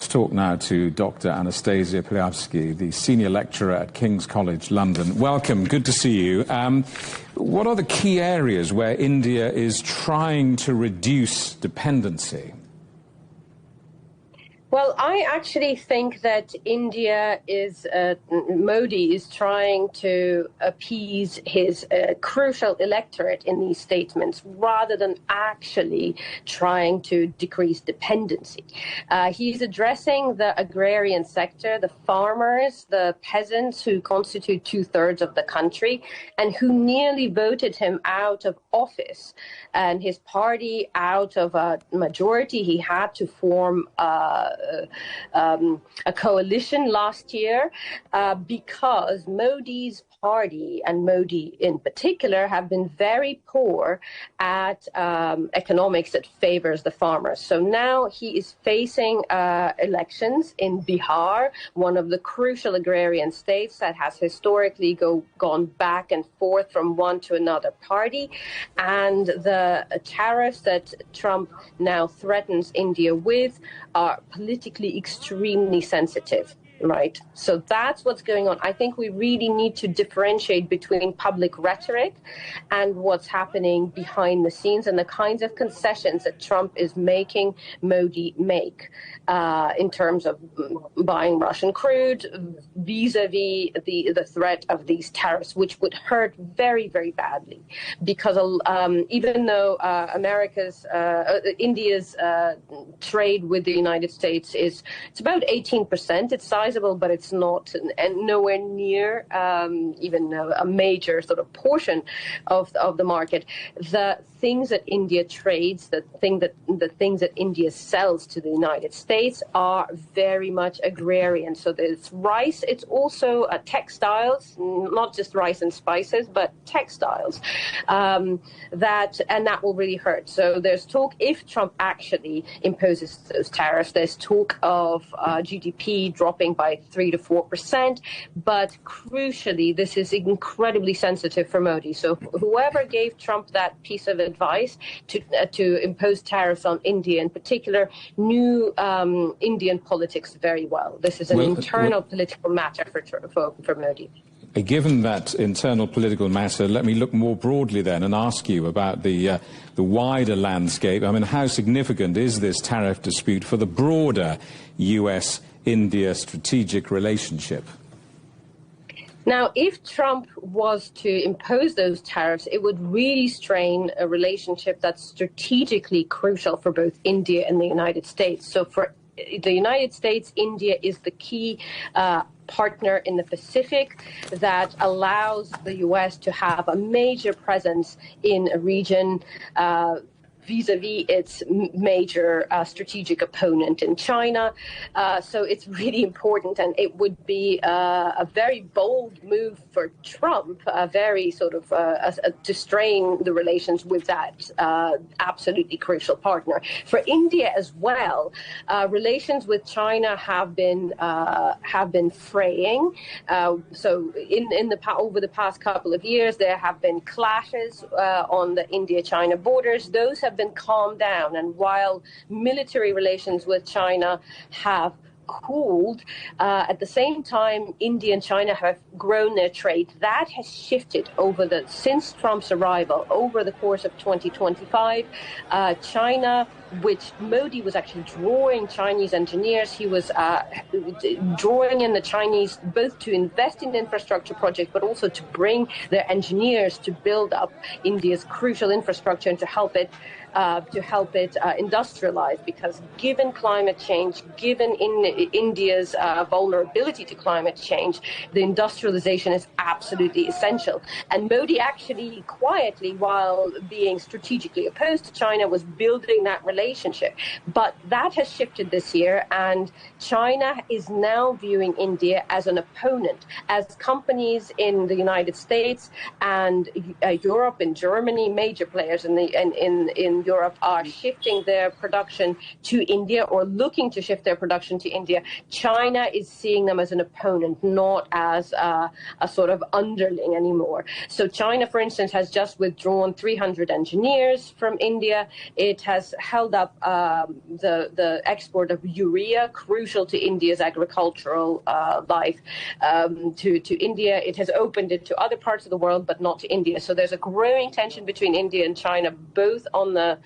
talk now to Dr. Anastasia Piliavsky, the senior lecturer at King's College London. Welcome, good to see you. What are the key areas where India is trying to reduce dependency? Well, I actually think that Modi is trying to appease his crucial electorate in these statements rather than actually trying to decrease dependency. He's addressing the agrarian sector, the farmers, the peasants who constitute 2/3 of the country and who nearly voted him out of office and his party out of a majority. He had to form a coalition last year because Modi's party and Modi in particular have been very poor at economics that favors the farmers. So now he is facing elections in Bihar, one of the crucial agrarian states that has historically gone back and forth from one to another party. And the tariffs that Trump now threatens India with are politically extremely sensitive. Right. So that's what's going on. I think we really need to differentiate between public rhetoric and what's happening behind the scenes and the kinds of concessions that Trump is making Modi make in terms of buying Russian crude vis-a-vis the threat of these tariffs, which would hurt very, very badly because even though India's trade with the United States it's about 18%. It's sizable, but it's not and nowhere near even a major sort of portion of the market. The things that India trades, the things that India sells to the United States are very much agrarian. So there's rice. It's also textiles, not just rice and spices, but textiles. That will really hurt. So there's talk if Trump actually imposes those tariffs. There's talk of GDP dropping by 3 to 4%. But crucially, this is incredibly sensitive for Modi. So whoever gave Trump that piece of advice to impose tariffs on India in particular knew Indian politics very well. This is an internal political matter for Modi. Given that internal political matter, let me look more broadly then and ask you about the wider landscape. I mean, how significant is this tariff dispute for the broader US-India strategic relationship? Now, if Trump was to impose those tariffs, it would really strain a relationship that's strategically crucial for both India and the United States. So for the United States, India is the key partner in the Pacific that allows the U.S. to have a major presence in a region vis-a-vis its major strategic opponent in China. So it's really important, and it would be a very bold move for Trump, a very sort of to strain the relations with that absolutely crucial partner. For India as well, relations with China have been fraying. So over the past couple of years, there have been clashes on the India-China borders. Those have been calmed down, and while military relations with China have cooled, at the same time India and China have grown their trade. That has shifted since Trump's arrival over the course of 2025. China, which Modi was actually drawing Chinese engineers, he was drawing in the Chinese both to invest in infrastructure projects but also to bring their engineers to build up India's crucial infrastructure and to help it industrialize, because given climate change, given India's vulnerability to climate change, the industrialization is absolutely essential. And Modi actually quietly, while being strategically opposed to China, was building that relationship. But that has shifted this year, and China is now viewing India as an opponent, as companies in the United States and Europe and Germany, major players in Europe, are shifting their production to India or looking to shift their production to India. China is seeing them as an opponent, not as a sort of underling anymore. So China, for instance, has just withdrawn 300 engineers from India. It has held held up the export of urea, crucial to India's agricultural life, to India. It has opened it to other parts of the world, but not to India. So there's a growing tension between India and China, both on the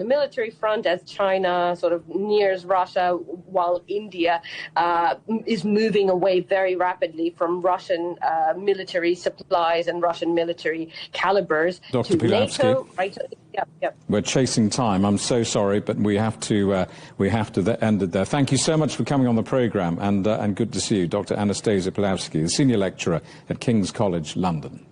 military front, as China sort of nears Russia, while India is moving away very rapidly from Russian military supplies and Russian military calibers Dr. to Piliavsky, NATO. Right? We're chasing time. I'm so sorry, but we have to end it there. Thank you so much for coming on the programme, and good to see you, Dr. Anastasia Piliavsky, the Senior Lecturer at King's College, London.